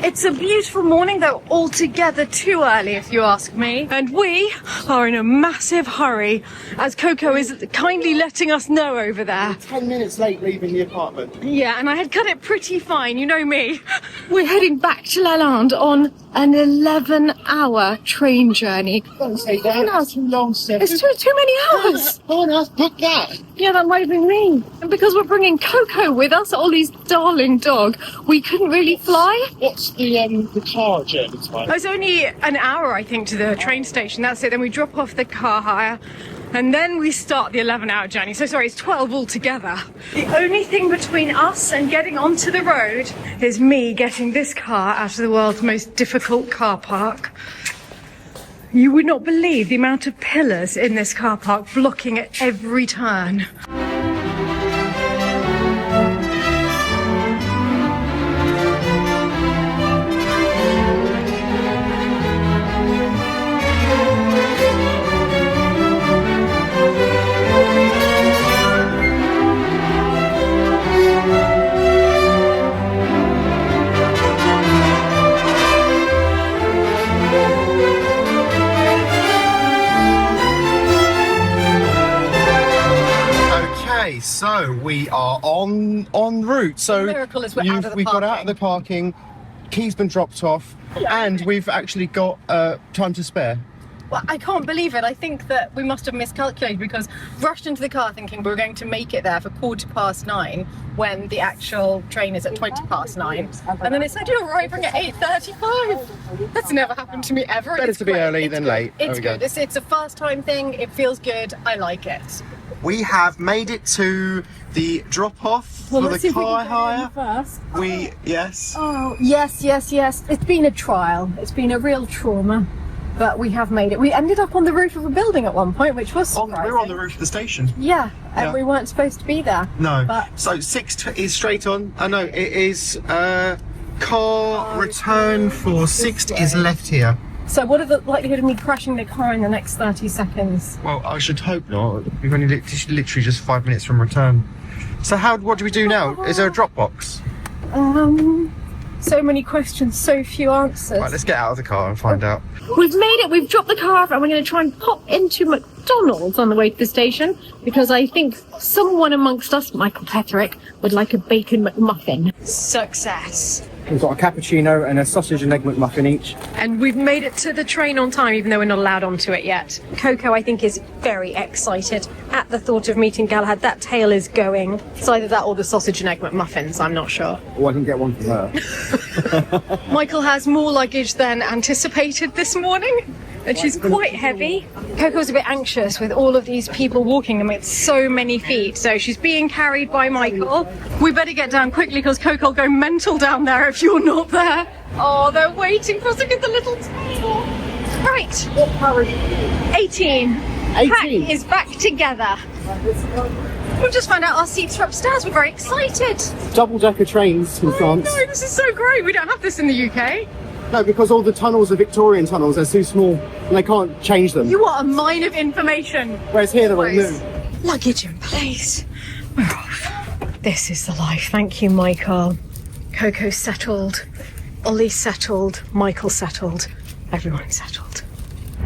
It's a beautiful morning, though altogether too early if you ask me. And we are in a massive hurry, as Coco is kindly letting us know over there. 10 minutes late leaving the apartment. Yeah, and I had cut it pretty fine, you know me. We're heading back to Lalande on an 11-hour train journey. Don't say that, that's too long, Steph. It's too many hours. Who on earth booked that? Yeah, that might have been me. And because we're bringing Coco with us, Ollie's darling dog, we couldn't really fly. What's the car journey time? It's only an hour, I think, to the train station. That's it. Then we drop off the car hire. And then we start the 11-hour journey. So sorry, it's 12 altogether. The only thing between us and getting onto the road is me getting this car out of the world's most difficult car park. You would not believe the amount of pillars in this car park blocking at every turn. So we are en route. So the miracle is we're out of the we got out parking. of the parking, key's been dropped off, and we've actually got time to spare. Well, I can't believe it. I think that we must have miscalculated because rushed into the car thinking we were going to make it there for 9:15 when the actual train is at 9:20. And then it said you're arriving at 8:35. That's never happened to me ever. Better to be great. early It's than good. late. There It's we go. good. It's a first time thing. It feels good. I like it. We have made it to the drop-off for the car hire. First. Yes. Oh, yes. It's been a trial. It's been a real trauma. But we have made it. We ended up on the roof of a building at one point, which was surprising. We were on the roof of the station. Yeah, and Yeah. we weren't supposed to be there. No. But So 6 is straight on. Oh no, it is car return for 6 is left here. so what are the likelihood of me crashing the car in the next 30 seconds? Well, I should hope not. We've only literally just 5 minutes from return. So what do we do now? Is there a drop box? So many questions, so few answers. Right, let's get out of the car and find out. We've made it, we've dropped the car off, and we're going to try and pop into McDonald's on the way to the station because I think someone amongst us, Michael Petherick, would like a bacon McMuffin. Success. We've got a cappuccino and a sausage and egg McMuffin each. And we've made it to the train on time, even though we're not allowed onto it yet. Coco, I think, is very excited at the thought of meeting Galahad. That tail is going. It's either that or the sausage and egg McMuffins, I'm not sure. Or I can get one for her. Michael has more luggage than anticipated this morning, and she's quite heavy. Coco's a bit anxious with all of these people walking them. It's so many feet, so she's being carried by Michael. We better get down quickly because Coco will go mental down there if you're not there. Oh, they're waiting for us to get the little tail. Right. What power? 18. 18. Pack is back together. We've just found out our seats are upstairs. We're very excited. Double-decker trains in France. No, this is so great. We don't have this in the UK. No, because all the tunnels are Victorian tunnels. They're too small and they can't change them. You are a mine of information. Whereas here they're like new. Luggage in place. We're off. This is the life. Thank you, Michael. Coco's settled. Ollie settled. Michael settled. Everyone's settled.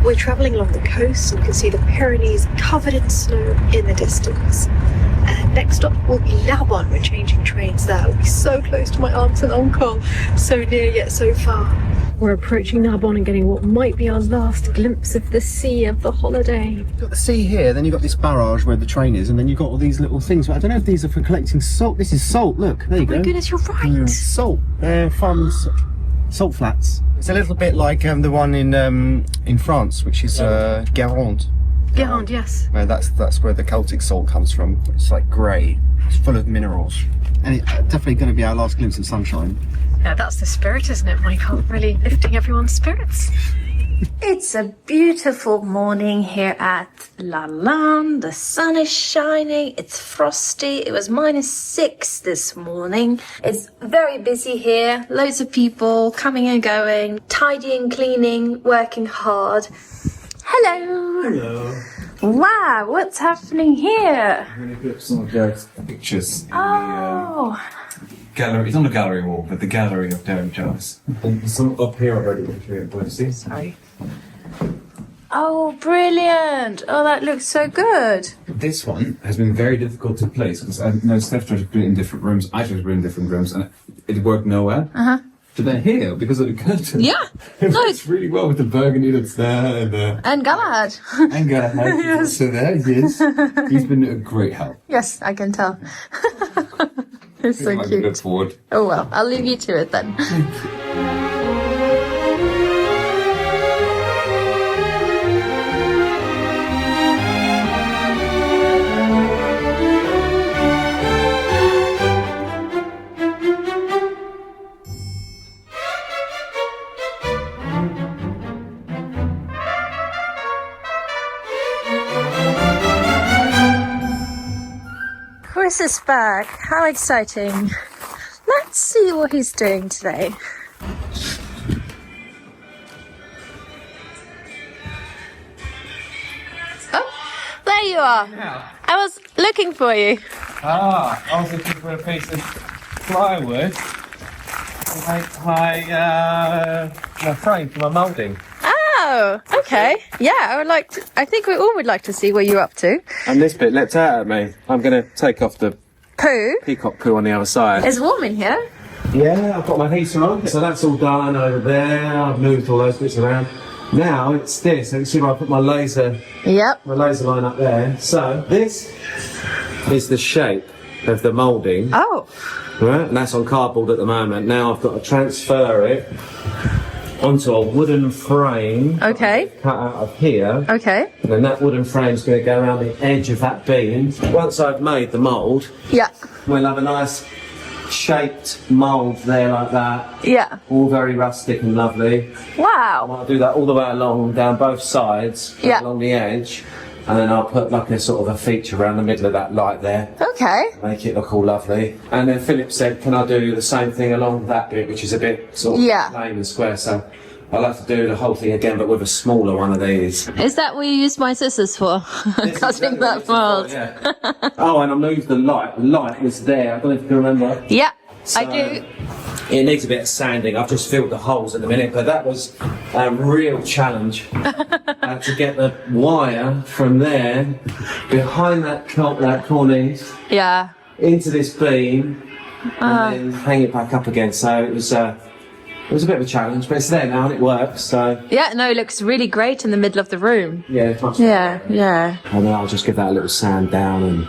We're travelling along the coast and you can see the Pyrenees covered in snow in the distance. And next stop will be Narbonne. We're changing trains there. We'll be so close to my aunts and uncle. So near yet so far. We're approaching Narbonne and getting what might be our last glimpse of the sea of the holiday. You've got the sea here, then you've got this barrage where the train is, and then you've got all these little things. But I don't know if these are for collecting salt. This is salt, look, there you go. Oh my goodness, you're right. Salt. They're from salt flats. It's a little bit like the one in France, which is Guérande. Guérande, yes. Where that's where the Celtic salt comes from. It's like grey. It's full of minerals. And it's definitely going to be our last glimpse of sunshine. Yeah, that's the spirit, isn't it, Michael? Really lifting everyone's spirits. It's a beautiful morning here at Lalande. The sun is shining, it's frosty. It was -6 this morning. It's very busy here, loads of people coming and going, tidying, cleaning, working hard. Hello. Hello. Wow, what's happening here? I'm going to put some of Jared's pictures in Oh, gallery. It's not a gallery wall, but the gallery of dairy jars. And some up here already. Sorry. Oh, brilliant! Oh, that looks so good. This one has been very difficult to place because I know Steph tried to put it in different rooms. I tried to put it in different rooms, and it worked nowhere. But then here, because of the curtain, Yeah. it works really well with the burgundy that's there And Galahad. and Galahad is also there. Yes, he's been a great help. Yes, I can tell. It's so I look cute. forward. Oh well, I'll leave you to it then. Chris is back. How exciting. Let's see what he's doing today. Oh, there you are. I was looking for you. I was looking for a piece of plywood to make my frame for my moulding. Oh, okay. Yeah, I think we all would like to see what you're up to. And this bit leapt out at me. I'm going to take off the Poo. peacock poo on the other side. It's warm in here. Yeah, I've got my heater on, so that's all done over there. I've moved all those bits around. Now it's this. So you see where I put my laser Yep. line up there. So this is the shape of the moulding. Oh. Right, and that's on cardboard at the moment. Now I've got to transfer it onto a wooden frame Okay. cut out of here. Okay. And then that wooden frame's going to go around the edge of that beam. Once I've made the mould, Yeah. we'll have a nice shaped mould there like that. Yeah. All very rustic and lovely. Wow. I'll do that all the way along, down both sides, Yeah. along the edge. And then I'll put like a sort of a feature around the middle of that light there. Okay. Make it look all lovely. And then Philip said, can I do the same thing along that bit, which is a bit sort of Yeah. plain and square. So I'll have to do the whole thing again, but with a smaller one of these. Is that what you use my scissors for? Cutting that mould. Yeah. Oh, and I moved the light. The light was there. I don't know if you can remember. Yeah, So, I do. It needs a bit of sanding. I've just filled the holes at the minute, but that was a real challenge to get the wire from there behind that cornice Yeah. into this beam and then hang it back up again. So it was a bit of a challenge, but it's there now and it works. So Yeah, no, it looks really great in the middle of the room. yeah, it's much Yeah, yeah. and then I'll just give that a little sand down and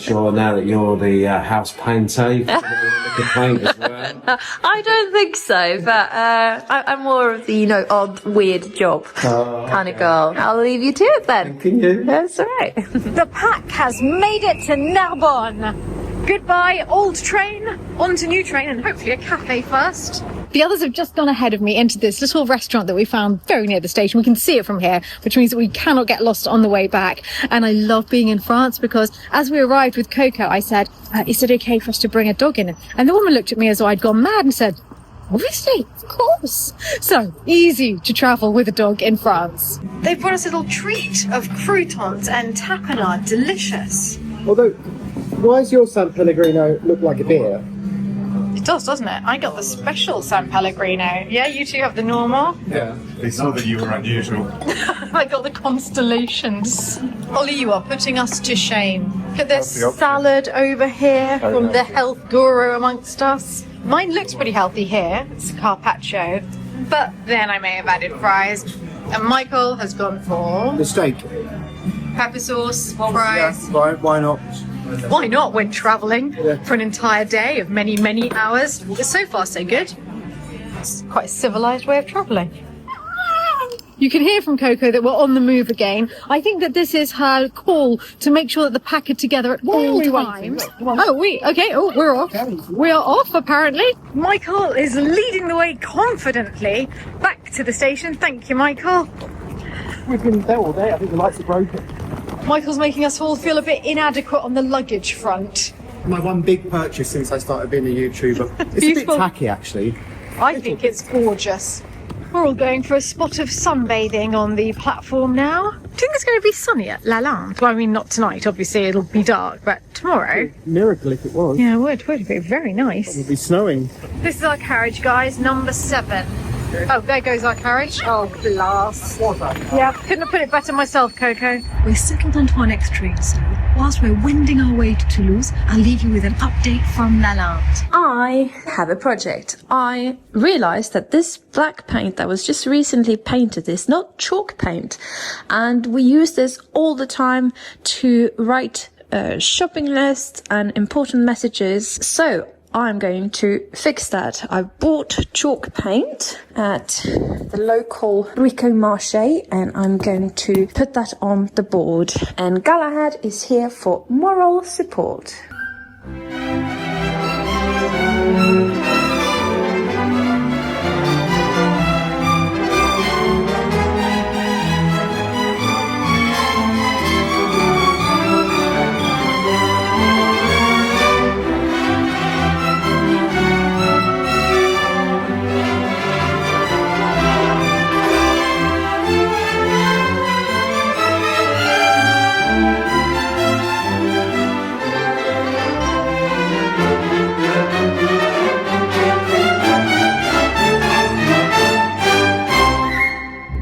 sure now that you're the house painter, you can give it a look of paint as well. I don't think so, but I'm more of the, odd, weird job kind of girl. I'll leave you to it then. Can you? That's all right. The pack has made it to Narbonne. Goodbye, old train, on to new train, and hopefully a cafe first. The others have just gone ahead of me into this little restaurant that we found very near the station. We can see it from here, which means that we cannot get lost on the way back. And I love being in France because as we arrived with Coco, I said, is it okay for us to bring a dog in? And the woman looked at me as though I'd gone mad and said, obviously, of course. So easy to travel with a dog in France. They brought us a little treat of croutons and tapenade, delicious. Although, why does your San Pellegrino look like a beer? It does, doesn't it? I got the special San Pellegrino. Yeah, you two have the normal. Yeah. They saw that you were unusual. I got the constellations. Ollie, you are putting us to shame. Look at this salad over here from the health guru amongst us. Mine looks pretty healthy here. It's carpaccio. But then I may have added fries. And Michael has gone for The steak. pepper sauce, fries. Yeah, why not? Why not when travelling for an entire day of many, many hours? So far, so good. It's quite a civilised way of travelling. You can hear from Coco that we're on the move again. I think that this is her call to make sure that the pack are together at all times. We're off. We are off, apparently. Michael is leading the way confidently back to the station. Thank you, Michael. We've been there all day. I think the lights are broken. Michael's making us all feel a bit inadequate on the luggage front. My one big purchase since I started being a YouTuber. It's a bit Beautiful. tacky, actually. I think it's gorgeous. We're all going for a spot of sunbathing on the platform now. Do you think it's going to be sunny at Lalande? Well, I mean, not tonight, obviously, it'll be dark, but tomorrow. Miracle if it was. Yeah, it would be very nice. It would be snowing. This is our carriage, guys, number 7. Oh, there goes our carriage. Oh, blast. Yeah, couldn't have put it better myself, Coco. We're settled onto our next train, so whilst we're wending our way to Toulouse, I'll leave you with an update from Lalande. I have a project. I realized that this black paint that was just recently painted is not chalk paint, and we use this all the time to write shopping lists and important messages. So I'm going to fix that. I bought chalk paint at the local Brico Marché, and I'm going to put that on the board. And Galahad is here for moral support.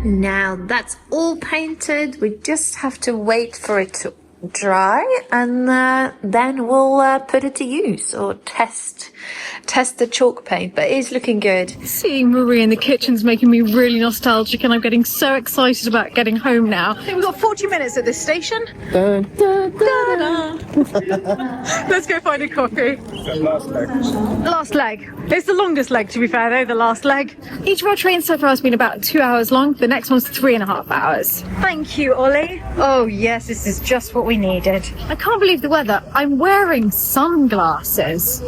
Now that's all painted. We just have to wait for it to dry, and then we'll put it to use or test the chalk paint. But it's looking good. Seeing Marie in the kitchen's making me really nostalgic, and I'm getting so excited about getting home now. I think we've got 40 minutes at this station. Dun, dun, Let's go find a coffee. Last leg. Last leg. It's the longest leg, to be fair, though, the last leg. Each of our trains so far has been about 2 hours long. The next one's 3.5 hours. Thank you, Ollie. Oh, yes, this is just what we needed. I can't believe the weather. I'm wearing sunglasses.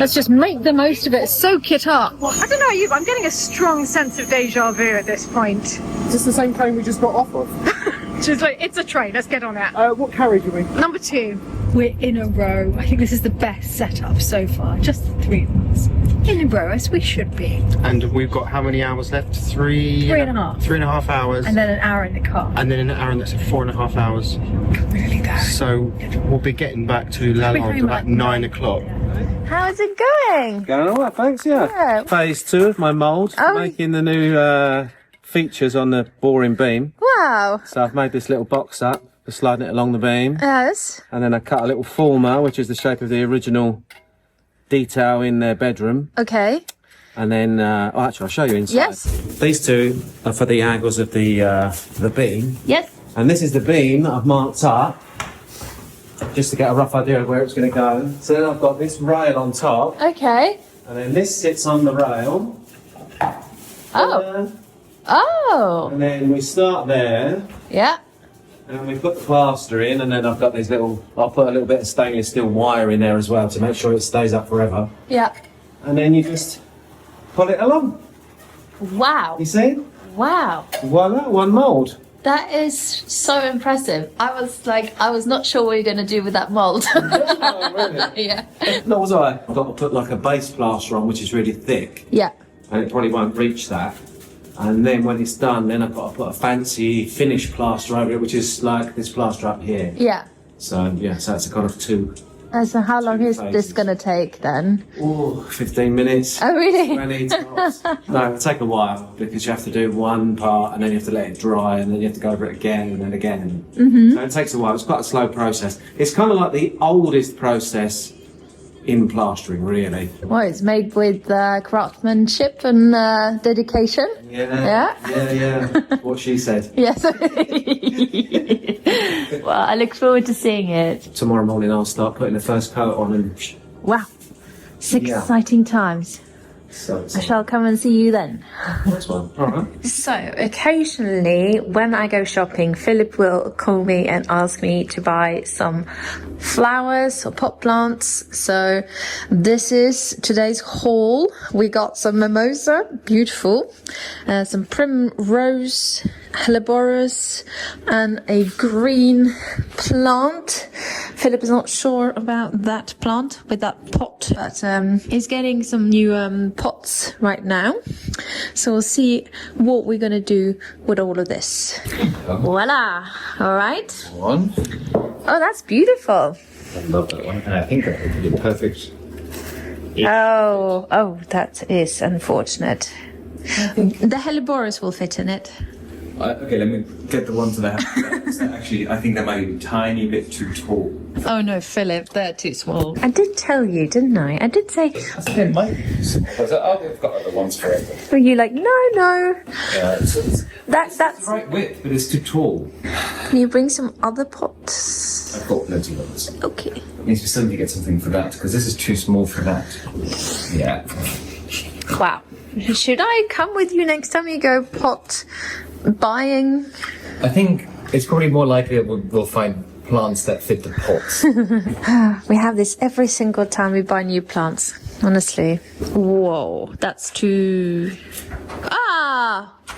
Let's just make the most of it. Soak it up. I don't know, I'm getting a strong sense of deja vu at this point. Is this the same train we just got off of? She's like, it's a train, let's get on it. What carriage are we? Number 2. We're in a row. I think this is the best setup so far. Just the 3 of us. In a row, as we should be. And we've got how many hours left? 3.5. 3.5 hours. And then an hour in the car. And then in an hour, and that's 4.5 hours. Really go. So we'll be getting back to Lalande about 9 o'clock. How's it going? Going all right, thanks, yeah. Phase 2 of my mould, making the new features on the boring beam. Wow. So I've made this little box up for sliding it along the beam. Yes. And then I cut a little former, which is the shape of the original detail in their bedroom. Okay. And then, actually, I'll show you inside. Yes. These two are for the angles of the beam. Yes. And this is the beam that I've marked up, just to get a rough idea of where it's going to go. So then I've got this rail on top, Okay. and then this sits on the rail. Oh. Oh. And then we start there, Yeah. and we put the plaster in, and then I've got these little, I'll put a little bit of stainless steel wire in there as well to make sure it stays up forever. Yeah. And then you just pull it along. Wow. You see? Wow. Voila, one mould. That is so impressive. I was not sure what you're going to do with that mold. Oh, really? Yeah. Nor was I. I've got to put like a base plaster on, which is really thick, Yeah. and it probably won't reach that. And then when it's done, then I've got to put a fancy finished plaster over it, which is like this plaster up here. Yeah. So yeah, so it's a kind of 2. And so how long is phases. this going to take then? Oh, 15 minutes. Oh, really? 20 tops. No, it'll take a while because you have to do one part and then you have to let it dry and then you have to go over it again and then again. Mm-hmm. So it takes a while. It's quite a slow process. It's kind of like the oldest process in plastering, really. Well, it's made with craftsmanship and dedication. Yeah. What she said. Yes. Well, I look forward to seeing it. Tomorrow morning I'll start putting the first coat on and... Wow. It's Yeah. exciting times. So I shall come and see you then. next one. All right. So, occasionally, when I go shopping, Philip will call me and ask me to buy some flowers or pot plants. So, this is today's haul. We got some mimosa, beautiful, some primrose, helleborus, and a green plant. Philip is not sure about that plant with that pot, but he's getting some new pots right now. So we'll see what we're going to do with all of this. Voila! All right. One. Oh, that's beautiful. I love that one, and I think that would be perfect. Oh, that is unfortunate. The Helleborus will fit in it. Okay, let me get the one to the house. Actually, I think that might be a tiny bit too tall. Oh no, Philip, they're too small. I did tell you, didn't I? I did say. I think it might be. Oh, we've got other ones for it. Were you like, no? Yeah, it's That's the right width, but it's too tall. Can you bring some other pots? I've got plenty of others. Okay. It means we still need to get something for that, because this is too small for that. Yeah. Wow. Should I come with you next time you go pot buying? I think it's probably more likely that we'll find plants that fit the pots. We have this every single time we buy new plants, honestly. Whoa, that's too...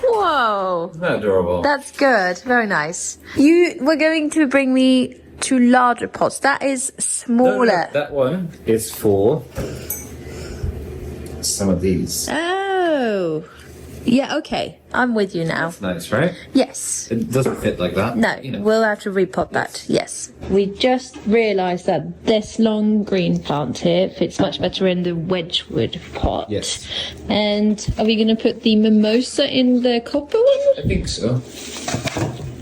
Whoa. Isn't that adorable? That's good, very nice. You were going to bring me 2 larger pots. That is smaller. No, that one is for some of these. Oh. Yeah, okay. I'm with you now. That's nice, right? Yes. It doesn't fit like that. No, you know. we'll have to repot that. Yes. We just realised that this long green plant here fits much better in the Wedgwood pot. Yes. And are we going to put the mimosa in the copper one? I think so.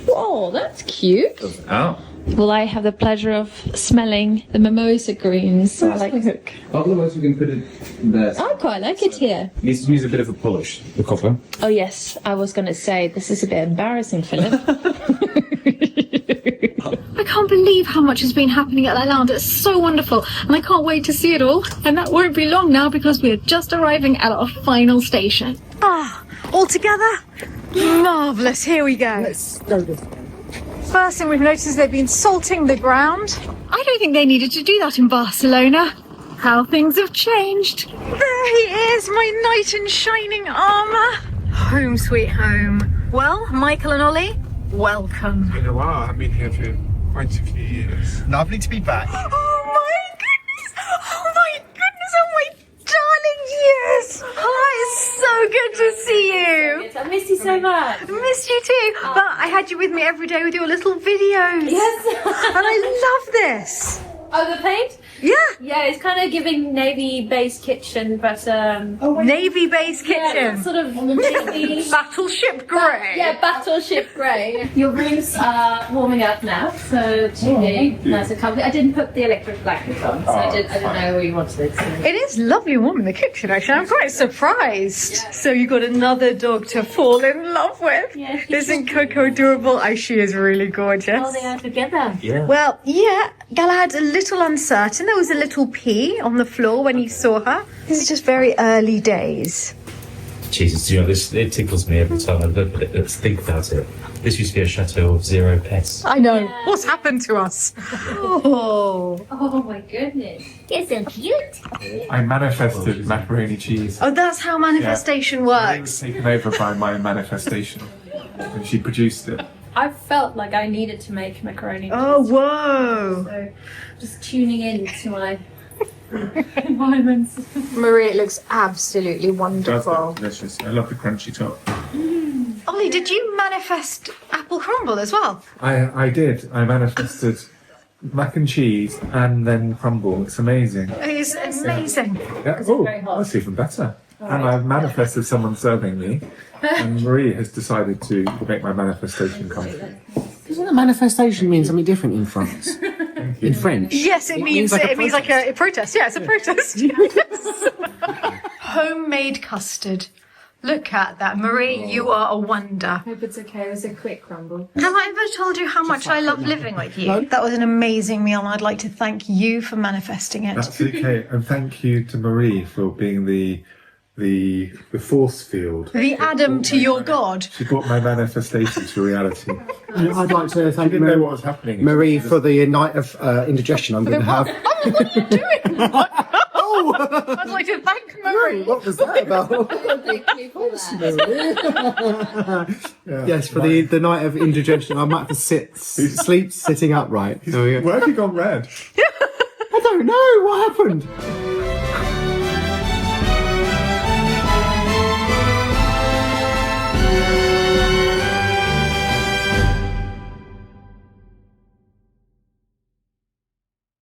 Oh, that's cute. Oh. Will I have the pleasure of smelling the mimosa greens? I like hook. Otherwise, we can put it there. I quite like it here. Needs to use a bit of a polish, the copper. Oh yes, I was going to say this is a bit embarrassing, Philip. I can't believe how much has been happening at Lalande. It's so wonderful, and I can't wait to see it all. And that won't be long now because we're just arriving at our final station. All together? Marvellous, here we go. Let's go this way. First thing we've noticed is they've been salting the ground. I don't think they needed to do that in Barcelona. How things have changed. There he is, my knight in shining armour. Home sweet home. Well, Michael and Ollie, welcome. Been a while. I've been here for quite a few years. Lovely to be back. Oh my goodness! Oh my goodness! Oh my darling years! Hi, it's so good to see you. I missed you so much. I missed you too, but I had you with me every day with your little videos. Yes. And I love this. Oh, the paint? Yeah. Yeah, it's kind of giving navy-based kitchen, but Navy-based yeah, kitchen. sort of navy. Battleship grey. Yeah, battleship grey. Your rooms are warming up now, so today nice and comfy. I didn't put the electric blanket on, so I didn't know where you wanted it. So. It is lovely and warm in the kitchen, actually. I'm quite surprised. Yeah. So you got another dog to fall in love with. Yeah. Isn't Coco adorable? Oh, she is really gorgeous. Oh, they are together. Yeah. Well, yeah, Galad's a little uncertain. There was a little pee on the floor when he saw her. This is just very early days. Jesus, you know, it tickles me every time I look at it. Let's think about it. This used to be a chateau of 0 pets. I know. Yeah. What's happened to us? Oh. Oh my goodness. You're so cute. I manifested macaroni cheese. Oh, that's how manifestation I was works. taken over by my manifestation, and she produced it. I felt like I needed to make macaroni. Oh, whoa. So just tuning in to my environments. Marie, it looks absolutely That's wonderful. delicious. I love the crunchy top. Ollie, did you manifest apple crumble as well? I did. I manifested mac and cheese and then crumble. It's amazing. It's amazing. Yeah. Oh, that's even better. And I've manifested someone serving me, and Marie has decided to make my manifestation come true. Doesn't a manifestation mean something different in France? In French? Yes, it means like a it means like a protest. Yeah, it's a protest. Homemade custard. Look at that, Marie. You are a wonder. Hope it's okay. It was a quick crumble. Have I ever told you how much I love living with you? That was an amazing meal, and I'd like to thank you for manifesting it. That's okay. And thank you to Marie for being the force field. The Adam to your God. She brought my manifestation to reality. I'd like to I thank didn't know what was happening. Marie for the night of indigestion I'm going to have. Oh, what are you doing? Oh! I'd like to thank Marie. What was that about? Yes, for the night of indigestion, I might have to sleep sitting upright. Why have you gone red? I don't know what happened.